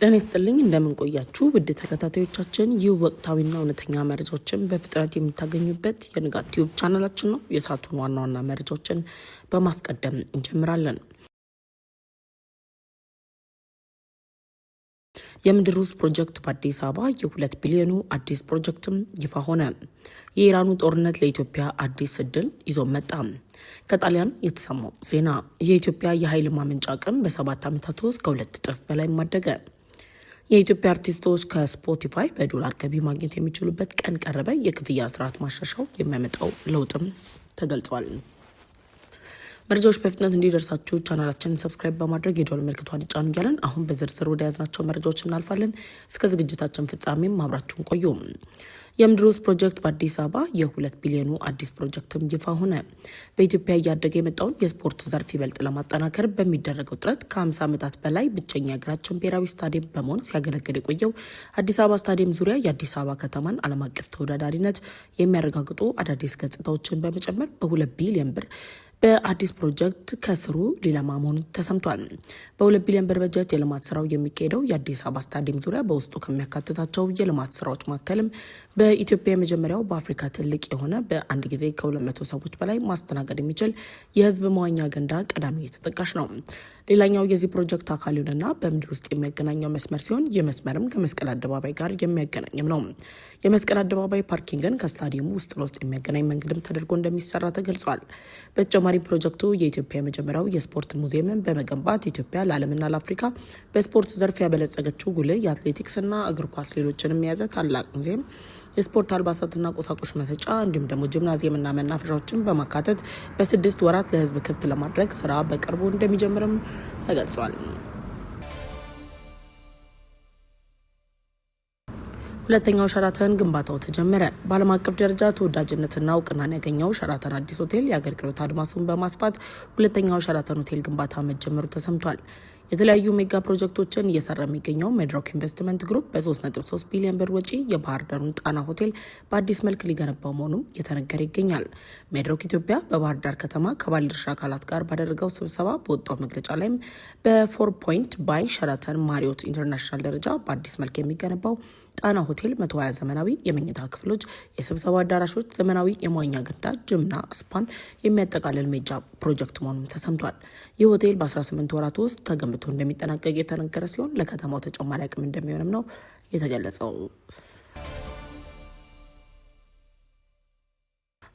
ጤና ይስጥልኝ እንደምን ቆያችሁ ውድ ተከታታዮቻችን። ይህ ወቅታዊና እውነተኛ መረጃዎችን በፍጥነት የምታገኙበት የንጋት ቲዩብ ቻናላችን ነው። የሰዓቱን ዋና ዋና መረጃዎችን በማስቀደም እንጀምራለን። የምድር ውስጥ ፕሮጀክት በአዲስ አበባ የ2 ቢሊዮኑ አዲስ ፕሮጀክትም ይፋ ሆነ። የኢራኑ ጦርነት ለኢትዮጵያ አዲስ እድል ይዞ መጣ። ከጣሊያን የተሰማው ዜና የኢትዮጵያ የኃይል ማመንጫ አቅም በ7 ዓመታት ውስጥ ከ2 እጥፍ በላይ ማደገ። የኢትዮጵያ አርቲስቶች ከስፖቲፋይ በዶላር ገቢ ማግኘት የሚችሉበት ቀን ቀረበ። የክፍያ ስርዓት ማሻሻው የሚያመጣው ለውጥም ተገልጿል። መረጃዎች በፍጥነት እንዲደርሳችሁ ቻናላችንን ሰብስክራይብ በማድረግ የደወል ምልክቷን ይጫኑ እያለን አሁን በዝርዝር ወደ ያዝናቸው መረጃዎች እናልፋለን። እስከ ዝግጅታችን ፍጻሜም አብራችሁን ቆዩ። የምድር ውስጥ ፕሮጀክት በአዲስ አበባ የ2 ቢሊዮኑ አዲስ ፕሮጀክትም ይፋ ሆነ። በኢትዮጵያ እያደገ የመጣውን የስፖርት ዘርፍ ይበልጥ ለማጠናከር በሚደረገው ጥረት ከ50 ዓመታት በላይ ብቸኛ የሀገራችን ብሔራዊ ስታዲየም በመሆን ሲያገለግል የቆየው አዲስ አበባ ስታዲየም ዙሪያ የአዲስ አበባ ከተማን ዓለም አቀፍ ተወዳዳሪነት የሚያረጋግጡ አዳዲስ ገጽታዎችን በመጨመር በ2 ቢሊዮን ብር በአዲስ ፕሮጀክት ከስሩ ሊለማ መሆኑ ተሰምቷል። በ2 ቢሊዮን ብር በጀት የልማት ስራው የሚካሄደው የአዲስ አበባ ስታዲየም ዙሪያ በውስጡ ከሚያካትታቸው የልማት ስራዎች መካከልም በኢትዮጵያ የመጀመሪያው በአፍሪካ ትልቅ የሆነ በአንድ ጊዜ ከ200 ሰዎች በላይ ማስተናገድ የሚችል የህዝብ መዋኛ ገንዳ ቀዳሚ ተጠቃሽ ነው። ሌላኛው የዚህ ፕሮጀክት አካል ይሁንና በምድር ውስጥ የሚያገናኘው መስመር ሲሆን የመስመርም ከመስቀል አደባባይ ጋር የሚያገናኝም ነው። የመስቀል አደባባይ ፓርኪንግን ከስታዲየሙ ውስጥ ለውስጥ የሚያገናኝ መንገድም ተደርጎ እንደሚሰራ ተገልጿል። በተጨማሪም ፕሮጀክቱ የኢትዮጵያ የመጀመሪያው የስፖርት ሙዚየምን በመገንባት ኢትዮጵያ ለዓለምና ለአፍሪካ በስፖርት ዘርፍ ያበለጸገችው ጉልህ የአትሌቲክስና እግር ኳስ ሌሎችንም የያዘ ታላቅ ሙዚየም የስፖርት አልባሳትና ቁሳቁስ መሰጫ እንዲሁም ደግሞ ጂምናዚየምና መናፈሻዎችን በማካተት በ6 ወራት ለህዝብ ክፍት ለማድረግ ስራ በቅርቡ እንደሚጀምርም ተገልጿል። ሁለተኛው ሸራተን ግንባታው ተጀመረ። በዓለም አቀፍ ደረጃ ተወዳጅነትና እውቅናን ያገኘው ሸራተን አዲስ ሆቴል የአገልግሎት አድማሱን በማስፋት ሁለተኛው ሸራተን ሆቴል ግንባታ መጀመሩ ተሰምቷል። የተለያዩ ሜጋ ፕሮጀክቶችን እየሰራ የሚገኘው ሜድሮክ ኢንቨስትመንት ግሩፕ በ3.3 ቢሊዮን ብር ወጪ የባህር ዳሩን ጣና ሆቴል በአዲስ መልክ ሊገነባው መሆኑም እየተነገረ ይገኛል። ሜድሮክ ኢትዮጵያ በባህር ዳር ከተማ ከባለድርሻ አካላት ጋር ባደረገው ስብሰባ በወጣው መግለጫ ላይም በ4 ፖይንት ባይ ሸራተን ማሪዮት ኢንተርናሽናል ደረጃ በአዲስ መልክ የሚገነባው ጣና ሆቴል 120 ዘመናዊ የመኝታ ክፍሎች፣ የስብሰባ አዳራሾች፣ ዘመናዊ የመዋኛ ገንዳ፣ ጅምና ስፓን የሚያጠቃልል ሜጃ ፕሮጀክት መሆኑም ተሰምቷል። ይህ ሆቴል በ18 ወራት ውስጥ ተገንብቶ እንደሚጠናቀቅ የተነገረ ሲሆን ለከተማው ተጨማሪ አቅም እንደሚሆንም ነው የተገለጸው።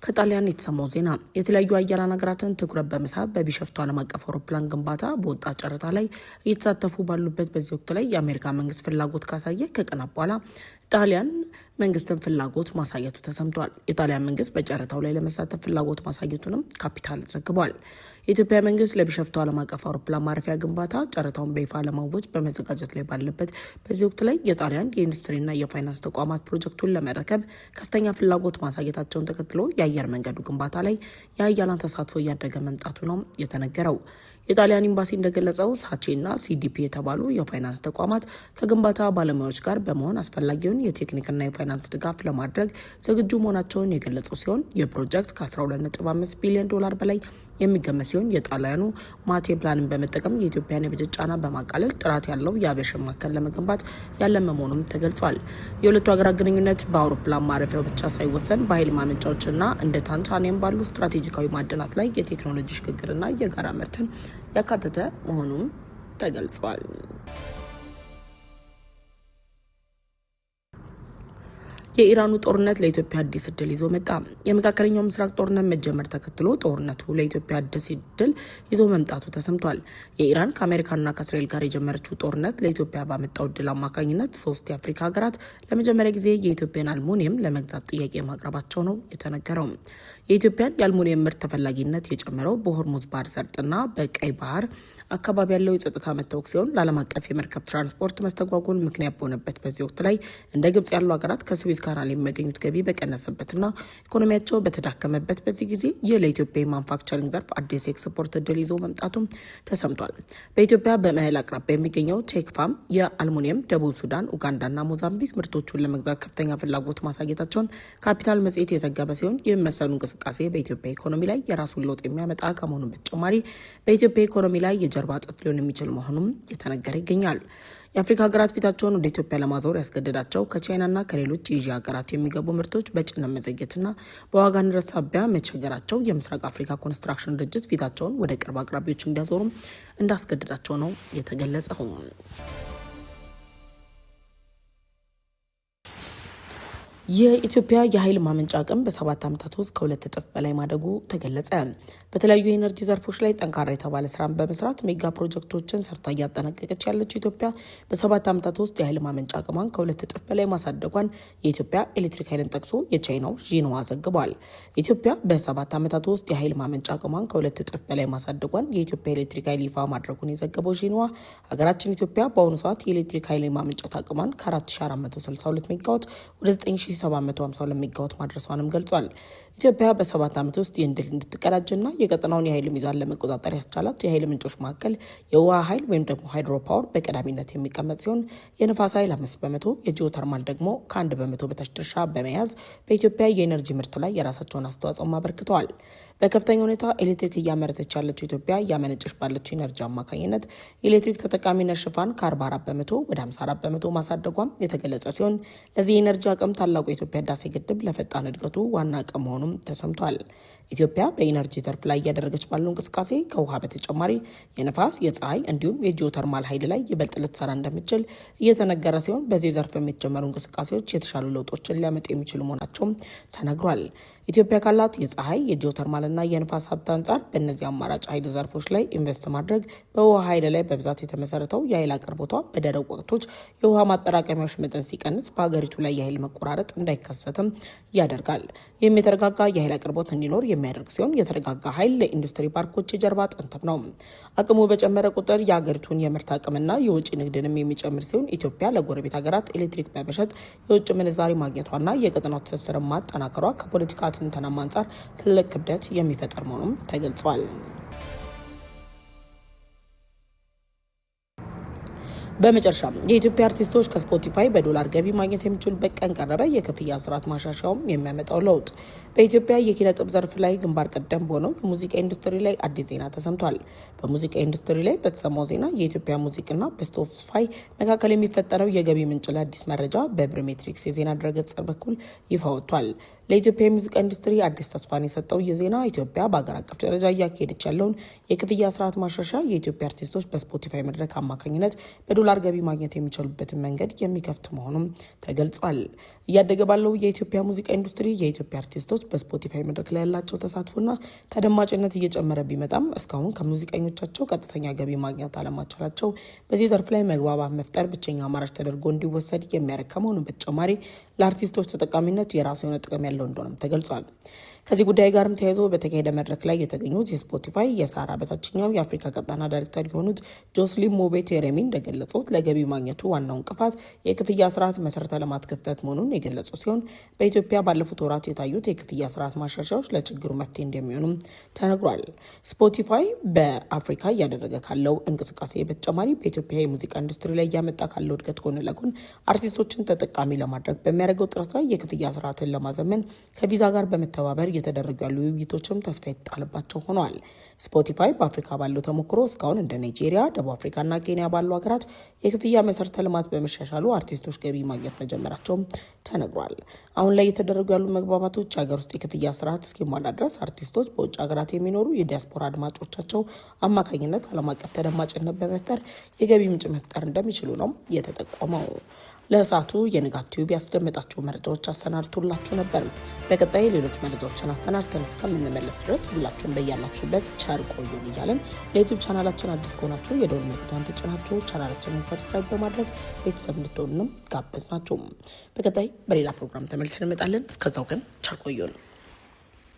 ከጣሊያን የተሰማው ዜና የተለያዩ አያላን ሀገራትን ትኩረት በመሳብ በቢሾፍቱ ዓለም አቀፍ አውሮፕላን ግንባታ በወጣ ጨረታ ላይ እየተሳተፉ ባሉበት በዚህ ወቅት ላይ የአሜሪካ መንግስት ፍላጎት ካሳየ ከቀናት በኋላ ጣሊያን መንግስትን ፍላጎት ማሳየቱ ተሰምቷል። የጣሊያን መንግስት በጨረታው ላይ ለመሳተፍ ፍላጎት ማሳየቱንም ካፒታል ዘግቧል። የኢትዮጵያ መንግስት ለቢሾፍቱ ዓለም አቀፍ አውሮፕላን ማረፊያ ግንባታ ጨረታውን በይፋ ለማወጅ በመዘጋጀት ላይ ባለበት በዚህ ወቅት ላይ የጣሊያን የኢንዱስትሪና የፋይናንስ ተቋማት ፕሮጀክቱን ለመረከብ ከፍተኛ ፍላጎት ማሳየታቸውን ተከትሎ የአየር መንገዱ ግንባታ ላይ የአያላን ተሳትፎ እያደገ መምጣቱ ነው የተነገረው። የጣሊያን ኤምባሲ እንደገለጸው ሳቼና ሲዲፒ የተባሉ የፋይናንስ ተቋማት ከግንባታ ባለሙያዎች ጋር በመሆን አስፈላጊውን የቴክኒክና የፋይናንስ ድጋፍ ለማድረግ ዝግጁ መሆናቸውን የገለጹ ሲሆን የፕሮጀክት ከ12.5 ቢሊዮን ዶላር በላይ የሚገመት ሲሆን የጣሊያኑ ማቴ ፕላንን በመጠቀም የኢትዮጵያን የበጀት ጫና በማቃለል ጥራት ያለው የአቪዬሽን ማዕከል ለመገንባት ያለመ መሆኑም ተገልጿል። የሁለቱ ሀገራት ግንኙነት በአውሮፕላን ማረፊያው ብቻ ሳይወሰን በኃይል ማመንጫዎችና እንደ ታንታኒየም ባሉ ስትራቴጂካዊ ማዕድናት ላይ የቴክኖሎጂ ሽግግርና የጋራ ምርትን ያካተተ መሆኑም ተገልጿል። የኢራኑ ጦርነት ለኢትዮጵያ አዲስ እድል ይዞ መጣ። የመካከለኛው ምስራቅ ጦርነት መጀመር ተከትሎ ጦርነቱ ለኢትዮጵያ አዲስ እድል ይዞ መምጣቱ ተሰምቷል። የኢራን ከአሜሪካና ከእስራኤል ጋር የጀመረችው ጦርነት ለኢትዮጵያ ባመጣው እድል አማካኝነት 3 የአፍሪካ ሀገራት ለመጀመሪያ ጊዜ የኢትዮጵያን አልሙኒየም ለመግዛት ጥያቄ ማቅረባቸው ነው የተነገረው። የኢትዮጵያን የአልሙኒየም ምርት ተፈላጊነት የጨመረው በሆርሙዝ ባህረ ሰርጥና በቀይ ባህር አካባቢ ያለው የጸጥታ መታወቅ ሲሆን ለዓለም አቀፍ የመርከብ ትራንስፖርት መስተጓጎል ምክንያት በሆነበት በዚህ ወቅት ላይ እንደ ግብጽ ያሉ ሀገራት ከስዊዝ ካናል የሚያገኙት ገቢ በቀነሰበትና ኢኮኖሚያቸው በተዳከመበት በዚህ ጊዜ ይህ ለኢትዮጵያ የማኑፋክቸሪንግ ዘርፍ አዲስ ኤክስፖርት እድል ይዞ መምጣቱም ተሰምቷል። በኢትዮጵያ በመሀል አቅራቢያ የሚገኘው ቴክፋም የአልሙኒየም ደቡብ ሱዳን፣ ኡጋንዳና ሞዛምቢክ ምርቶቹን ለመግዛት ከፍተኛ ፍላጎት ማሳየታቸውን ካፒታል መጽሔት የዘገበ ሲሆን ይህ መሰሉ እንቅስቃሴ በኢትዮጵያ ኢኮኖሚ ላይ የራሱን ለውጥ የሚያመጣ ከመሆኑ በተጨማሪ በኢትዮጵያ ኢኮኖሚ ላይ የጀርባ አጥንት ሊሆን የሚችል መሆኑም እየተነገረ ይገኛል። የአፍሪካ ሀገራት ፊታቸውን ወደ ኢትዮጵያ ለማዞር ያስገደዳቸው ከቻይናና ከሌሎች የኤዥያ ሀገራት የሚገቡ ምርቶች በጭነት መዘግየትና በዋጋ ንረት ሳቢያ መቸገራቸው የምስራቅ አፍሪካ ኮንስትራክሽን ድርጅት ፊታቸውን ወደ ቅርብ አቅራቢዎች እንዲያዞሩም እንዳስገደዳቸው ነው የተገለጸው። የኢትዮጵያ የኃይል ማመንጫ አቅም በ7 ዓመታት ውስጥ ከ2 እጥፍ በላይ ማደጉ ተገለጸ። በተለያዩ የኤነርጂ ዘርፎች ላይ ጠንካራ የተባለ ስራን በመስራት ሜጋ ፕሮጀክቶችን ሰርታ እያጠናቀቀች ያለችው ኢትዮጵያ በ7 ዓመታት ውስጥ የኃይል ማመንጫ አቅሟን ከ2 እጥፍ በላይ ማሳደጓን የኢትዮጵያ ኤሌክትሪክ ኃይልን ጠቅሶ የቻይናው ዢንዋ ዘግቧል። ኢትዮጵያ በ7 ዓመታት ውስጥ የኃይል ማመንጫ አቅሟን ከ2 እጥፍ በላይ ማሳደጓን የኢትዮጵያ ኤሌክትሪክ ኃይል ይፋ ማድረጉን የዘገበው ዢንዋ ሀገራችን ኢትዮጵያ በአሁኑ ሰዓት የኤሌክትሪክ ኃይል ማመንጨት አቅሟን ከ4462 ሜጋዋት ወደ 9752 ሜጋዋት ማድረሷንም ገልጿል። ኢትዮጵያ በ7 ዓመት ውስጥ ይህን ድል እንድትቀዳጅና የቀጠናውን የኃይል ሚዛን ለመቆጣጠር ያስቻላት የኃይል ምንጮች መካከል የውሃ ኃይል ወይም ደግሞ ሃይድሮ ፓወር በቀዳሚነት የሚቀመጥ ሲሆን የንፋስ ኃይል 5%፣ የጂኦተርማል ደግሞ ከ1 በመቶ በታች ድርሻ በመያዝ በኢትዮጵያ የኤነርጂ ምርት ላይ የራሳቸውን አስተዋጽኦ አበርክተዋል። በከፍተኛ ሁኔታ ኤሌክትሪክ እያመረተች ያለችው ኢትዮጵያ እያመነጨች ባለችው ኢነርጂ አማካኝነት የኤሌክትሪክ ተጠቃሚነት ሽፋን ከ44 በመቶ ወደ 54 በመቶ ማሳደጓም የተገለጸ ሲሆን ለዚህ የኤነርጂ አቅም ታላቁ የኢትዮጵያ ህዳሴ ግድብ ለፈጣን እድገቱ ዋና አቅም መሆኑም ተሰምቷል። ኢትዮጵያ በኢነርጂ ዘርፍ ላይ እያደረገች ባለው እንቅስቃሴ ከውሃ በተጨማሪ የነፋስ፣ የፀሐይ እንዲሁም የጂኦተርማል ኃይል ላይ ይበልጥ ልትሰራ እንደምትችል እየተነገረ ሲሆን በዚህ ዘርፍ የሚጀመሩ እንቅስቃሴዎች የተሻሉ ለውጦችን ሊያመጡ የሚችሉ መሆናቸውም ተነግሯል። ኢትዮጵያ ካላት የፀሐይ፣ የጂኦተርማልና የንፋስ ሀብት አንጻር በእነዚህ አማራጭ ኃይል ዘርፎች ላይ ኢንቨስት ማድረግ በውሃ ኃይል ላይ በብዛት የተመሰረተው የኃይል አቅርቦቷ በደረቅ ወቅቶች የውሃ ማጠራቀሚያዎች መጠን ሲቀንስ በሀገሪቱ ላይ የኃይል መቆራረጥ እንዳይከሰትም ያደርጋል። ይህም የተረጋጋ የኃይል አቅርቦት እንዲኖር የሚያደርግ ሲሆን የተረጋጋ ኃይል ለኢንዱስትሪ ፓርኮች የጀርባ አጥንት ነው። አቅሙ በጨመረ ቁጥር የሀገሪቱን የምርት አቅምና የውጭ ንግድንም የሚጨምር ሲሆን ኢትዮጵያ ለጎረቤት ሀገራት ኤሌክትሪክ በመሸጥ የውጭ ምንዛሪ ማግኘቷና የቀጠናው ትስስር ማጠናከሯ ከፖለቲካ ትንተናም አንጻር ትልቅ ክብደት የሚፈጠር መሆኑም ተገልጿል። በመጨረሻ የኢትዮጵያ አርቲስቶች ከስፖቲፋይ በዶላር ገቢ ማግኘት የሚችሉበት ቀን ቀረበ። የክፍያ ስርዓት ማሻሻያውም የሚያመጣው ለውጥ በኢትዮጵያ የኪነ ጥበብ ዘርፍ ላይ ግንባር ቀደም በሆነው የሙዚቃ ኢንዱስትሪ ላይ አዲስ ዜና ተሰምቷል። በሙዚቃ ኢንዱስትሪ ላይ በተሰማው ዜና የኢትዮጵያ ሙዚቃና በስፖቲፋይ መካከል የሚፈጠረው የገቢ ምንጭ ላይ አዲስ መረጃ በብርሜትሪክስ የዜና ድረገጽ በኩል ይፋ ወጥቷል። ለኢትዮጵያ የሙዚቃ ኢንዱስትሪ አዲስ ተስፋን የሰጠው የዜና ኢትዮጵያ በአገር አቀፍ ደረጃ እያካሄደች ያለውን የክፍያ ስርዓት ማሻሻያ የኢትዮጵያ አርቲስቶች በስፖቲፋይ መድረክ አማካኝነት በዶላር ገቢ ማግኘት የሚችሉበትን መንገድ የሚከፍት መሆኑም ተገልጿል። እያደገ ባለው የኢትዮጵያ ሙዚቃ ኢንዱስትሪ የኢትዮጵያ አርቲስቶች በስፖቲፋይ መድረክ ላይ ያላቸው ተሳትፎና ተደማጭነት እየጨመረ ቢመጣም እስካሁን ከሙዚቀኞቻቸው ቀጥተኛ ገቢ ማግኘት አለማቻላቸው በዚህ ዘርፍ ላይ መግባባት መፍጠር ብቸኛ አማራጭ ተደርጎ እንዲወሰድ የሚያደርግ ከመሆኑ በተጨማሪ ለአርቲስቶች ተጠቃሚነት የራሱ የሆነ ጥቅም ያለው እንደሆነም ተገልጿል። ከዚህ ጉዳይ ጋርም ተያይዞ በተካሄደ መድረክ ላይ የተገኙት የስፖቲፋይ የሳራ በታችኛው የአፍሪካ ቀጣና ዳይሬክተር የሆኑት ጆስሊን ሞቤት የሬሚ እንደገለጹት ለገቢ ማግኘቱ ዋናው እንቅፋት የክፍያ ስርዓት መሰረተ ልማት ክፍተት መሆኑን የገለጹ ሲሆን በኢትዮጵያ ባለፉት ወራት የታዩት የክፍያ ስርዓት ማሻሻያዎች ለችግሩ መፍትሄ እንደሚሆኑም ተነግሯል። ስፖቲፋይ በአፍሪካ እያደረገ ካለው እንቅስቃሴ በተጨማሪ በኢትዮጵያ የሙዚቃ ኢንዱስትሪ ላይ እያመጣ ካለው እድገት ጎን ለጎን አርቲስቶችን ተጠቃሚ ለማድረግ በሚያደርገው ጥረት ላይ የክፍያ ስርዓትን ለማዘመን ከቪዛ ጋር በመተባበር እየተደረጉ ያሉ ውይይቶችም ተስፋ የተጣለባቸው ሆነዋል። ስፖቲፋይ በአፍሪካ ባለው ተሞክሮ እስካሁን እንደ ናይጄሪያ፣ ደቡብ አፍሪካና ኬንያ ባሉ ሀገራት የክፍያ መሰረተ ልማት በመሻሻሉ አርቲስቶች ገቢ ማግኘት መጀመራቸውም ተነግሯል። አሁን ላይ የተደረጉ ያሉ መግባባቶች የሀገር ውስጥ የክፍያ ስርዓት እስኪሟላ ድረስ አርቲስቶች በውጭ ሀገራት የሚኖሩ የዲያስፖራ አድማጮቻቸው አማካኝነት ዓለም አቀፍ ተደማጭነት በመፍጠር የገቢ ምንጭ መፍጠር እንደሚችሉ ነው የተጠቆመው። ለሰዓቱ የንጋት ቲዩብ ያስደመጣችሁ መረጃዎች አሰናድቶላችሁ ነበር። በቀጣይ ሌሎች መረጃዎችን አሰናድተን እስከምንመለስ ድረስ ሁላችሁም በያላችሁበት ቸር ቆዩን እያለን ለዩቲዩብ ቻናላችን አዲስ ከሆናችሁ የደወል ምልክቱን ተጭናችሁ ቻናላችንን ሰብስክራይብ በማድረግ ቤተሰብ እንድትሆኑንም ጋበዝናችሁ። በቀጣይ በሌላ ፕሮግራም ተመልሰን እንመጣለን። እስከዛው ግን ቸር ቆዩን።